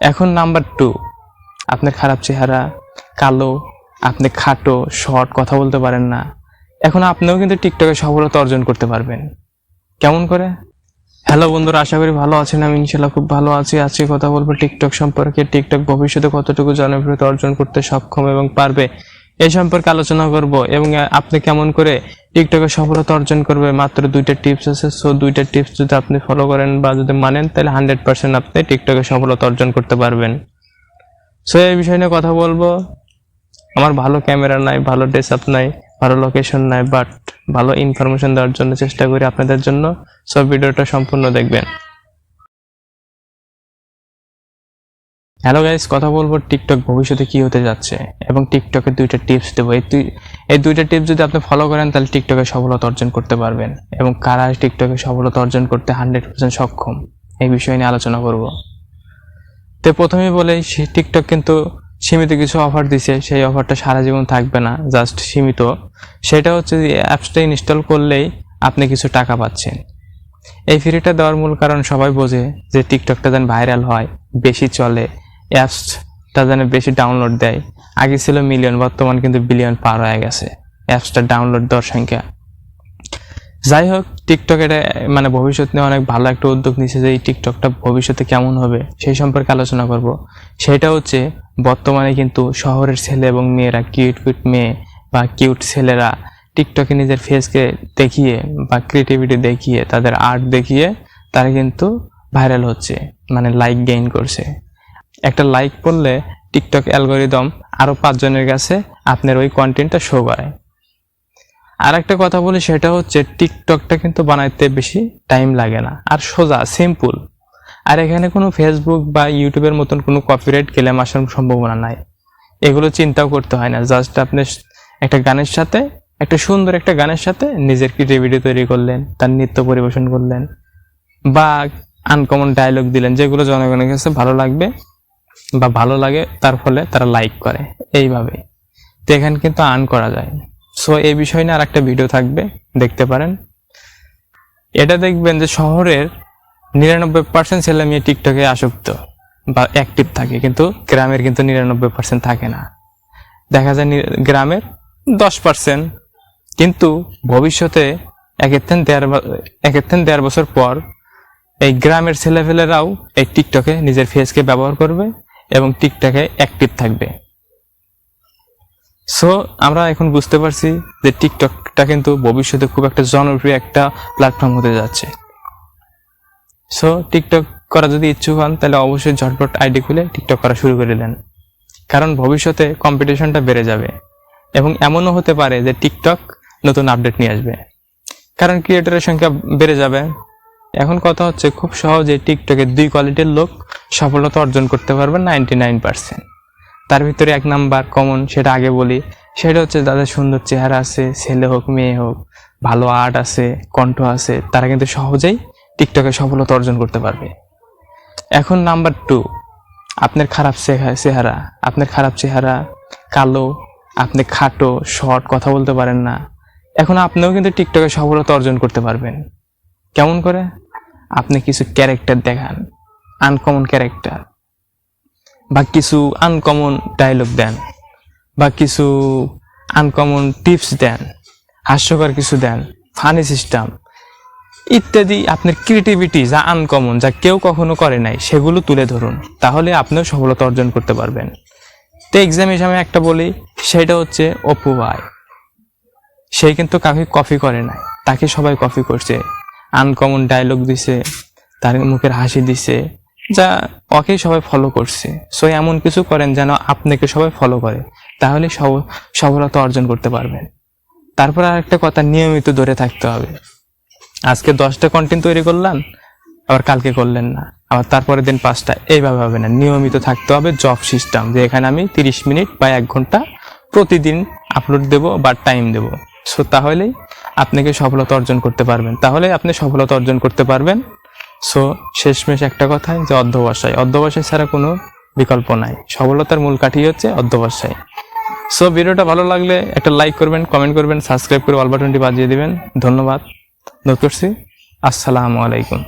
এখন নাম্বার 2, আপনার খারাপ চেহারা, কালো, আপনি খাটো, শর্ট, কথা বলতে পারেন না। এখন আপনিও কিন্তু টিকটকে সফলতা অর্জন করতে পারবেন। কেমন করে? হ্যালো বন্ধুরা, আশা করি ভালো আছেন। আমি ইনশাআল্লাহ খুব ভালো আছি। আজকে কথা বলবো টিকটক সম্পর্কে। টিকটক ভবিষ্যতে কতটুকু জনপ্রিয়তা অর্জন করতে সক্ষম এবং পারবে এই সম্পর্কে আলোচনা করব, এবং আপনি কেমন করে টিকটকে সফলতা অর্জন করবে। মাত্র 2টা টিপস আছে। সো 2টা টিপস যদি আপনি ফলো করেন বা যদি মানেন, তাহলে 100% আপনি টিকটকে সফলতা অর্জন করতে পারবেন। সো এই বিষয় নিয়ে কথা বলবো। আমার ভালো ক্যামেরা নাই, ভালো ড্রেসআপ নাই, ভালো লোকেশন নাই, বাট ভালো ইনফরমেশন দেওয়ার জন্য চেষ্টা করি আপনাদের জন্য। সব ভিডিওটা সম্পূর্ণ দেখবেন। হ্যালো গাইস, কথা বলবো টিকটক ভবিষ্যতে কি হতে যাচ্ছে এবং টিকটকের 2টা টিপস দেবো। এই 2টা টিপস যদি আপনি ফলো করেন, তাহলে টিকটকে সফলতা অর্জন করতে পারবেন, এবং কারা টিকটকে সফলতা অর্জন করতে 100% সক্ষম এই বিষয় নিয়ে আলোচনা করব। তো প্রথমেই বলে, টিকটক কিন্তু সীমিত কিছু অফার দিছে। সেই অফারটা সারা জীবন থাকবে না, জাস্ট সীমিত। সেটা হচ্ছে যে অ্যাপসটা ইনস্টল করলেই আপনি কিছু টাকা পাচ্ছেন। এই ফ্রিটা দেওয়ার মূল কারণ সবাই বোঝে যে টিকটকটা যেন ভাইরাল হয়, বেশি চলে, অ্যাপসটা যেন বেশি ডাউনলোড দেয়। আগে ছিল মিলিয়ন, বর্তমান কিন্তু বিলিয়ন পার হয়ে গেছে অ্যাপসটা ডাউনলোড দেওয়ার সংখ্যা। যাই হোক, টিকটক এটা ভবিষ্যৎ নিয়ে অনেক ভালো একটা উদ্যোগ নিচ্ছে। যে এই টিকটকটা ভবিষ্যতে কেমন হবে সেই সম্পর্কে আলোচনা করব। সেটা হচ্ছে, বর্তমানে কিন্তু শহরের ছেলে এবং মেয়েরা, কিউট মেয়ে বা কিউট ছেলেরা টিকটকে নিজের ফেসকে দেখিয়ে বা ক্রিয়েটিভিটি দেখিয়ে, তাদের আর্ট দেখিয়ে তারা কিন্তু ভাইরাল হচ্ছে, লাইক গেইন করছে। একটা লাইক পড়লে টিকটক অ্যালগরিদম আরও 5 জনের কাছে আপনার ওই কন্টেন্টটা শো করে। আর একটা কথা বলি, সেটা হচ্ছে টিকটকটা কিন্তু বানাইতে বেশি টাইম লাগে না, আর সোজা সিম্পল। আর এখানে কোনো ফেসবুক বা ইউটিউবের মতন কোনো কপিরাইট ক্লেম আসার সম্ভাবনা নাই। এগুলো চিন্তাও করতে হয় না। জাস্ট আপনি একটা গানের সাথে, একটা সুন্দর একটা গানের সাথে নিজের ক্রিয়েটিভিটি তৈরি করলেন, তার নৃত্য পরিবেশন করলেন, বা আনকমন ডায়লগ দিলেন, যেগুলো জনগণের কাছে ভালো লাগবে বা ভালো লাগে, তার ফলে তারা লাইক করে। এইভাবে তো এখানে কিন্তু আর্ন করা যায়। সো এই বিষয় নিয়ে আর একটা ভিডিও থাকবে, দেখতে পারেন। এটা দেখবেন যে শহরের 99% ছেলে মেয়ে টিকটকে আসক্ত বা অ্যাক্টিভ থাকে, কিন্তু গ্রামের কিন্তু 99% থাকে না। দেখা যায় গ্রামের 10%। কিন্তু ভবিষ্যতে একের থেকে 1.5 বছর পর এই গ্রামের ছেলেপেলেরাও এই টিকটকে নিজের ফেসকে ব্যবহার করবে এবং টিকটকে অ্যাক্টিভ থাকবে। সো আমরা এখন বুঝতে পারছি যে টিকটকটা কিন্তু ভবিষ্যতে খুব একটা জনপ্রিয় একটা প্ল্যাটফর্ম হতে যাচ্ছে। সো টিকটক করা যদি ইচ্ছুক হন, তাহলে অবশ্যই ঝটপট আইডি খুলে টিকটক করা শুরু করে দিলেন, কারণ ভবিষ্যতে কম্পিটিশনটা বেড়ে যাবে। এবং এমনও হতে পারে যে টিকটক নতুন আপডেট নিয়ে আসবে, কারণ ক্রিয়েটরের সংখ্যা বেড়ে যাবে। এখন কথা হচ্ছে, খুব সহজে টিকটকে 2 কোয়ালিটির লোক সফলতা অর্জন করতে পারবেন 99%। তার ভিতরে 1 নাম্বার কমন, সেটা আগে বলি। সেটা হচ্ছে যাদের সুন্দর চেহারা আছে, ছেলে হোক মেয়ে হোক, ভালো আর্ট আছে, কণ্ঠ আছে, তারা কিন্তু সহজেই টিকটকে সফলতা অর্জন করতে পারবে। এখন নাম্বার 2, আপনার খারাপ চেহারা, কালো, আপনি খাটো, শর্ট, কথা বলতে পারেন না। এখন আপনিও কিন্তু টিকটকে সফলতা অর্জন করতে পারবেন। কেমন করে? আপনি কিছু ক্যারেক্টার দেখান, আনকমন ক্যারেক্টার, বা কিছু আনকমন ডায়লগ দেন, বা কিছু আনকমন টিপস দেন, হাস্যকর কিছু দেন, ফানি সিস্টেম ইত্যাদি। আপনার ক্রিয়েটিভিটি যা আনকমন, যা কেউ কখনো করে নাই, সেগুলো তুলে ধরুন, তাহলে আপনিও সফলতা অর্জন করতে পারবেন। তো এক্সাম হিসাবে একটা বলি, সেটা হচ্ছে অপু ভাই। সে কিন্তু কাউকে কপি করে নাই, তাকে সবাই কপি করছে। আনকমন ডায়লগ দিছে, তার মুখের হাসি দিছে, যা ওকে সবাই ফলো করছে। সো এমন কিছু করেন যেন আপনাকে সবাই ফলো করে, তাহলে সফলতা অর্জন করতে পারবেন। তারপর আর একটা কথা, নিয়মিত ধরে থাকতে হবে। আজকে 10টা কন্টেন্ট তৈরি করলেন, আবার কালকে করলেন না, আবার তারপরের দিন 5টা, এইভাবে হবে না। নিয়মিত থাকতে হবে, জব সিস্টেম, যে এখানে আমি 30 মিনিট বা 1 ঘন্টা প্রতিদিন আপলোড দেব বা টাইম দেব। সো তাহলেই আপনাকে সফলতা অর্জন করতে পারবেন, তাহলে আপনি সফলতা অর্জন করতে পারবেন। সো শেষমেশ একটা কথাই, যে অধ্যবসায় ছাড়া কোনো বিকল্প নাই। সফলতার মূল কাঠি হচ্ছে অধ্যবসায়। সো ভিডিওটা ভালো লাগলে একটা লাইক করবেন, কমেন্ট করবেন, সাবস্ক্রাইব করে অল বাটনটি বাজিয়ে দিবেন। ধন্যবাদ। নোট করছি। আসসালামু আলাইকুম।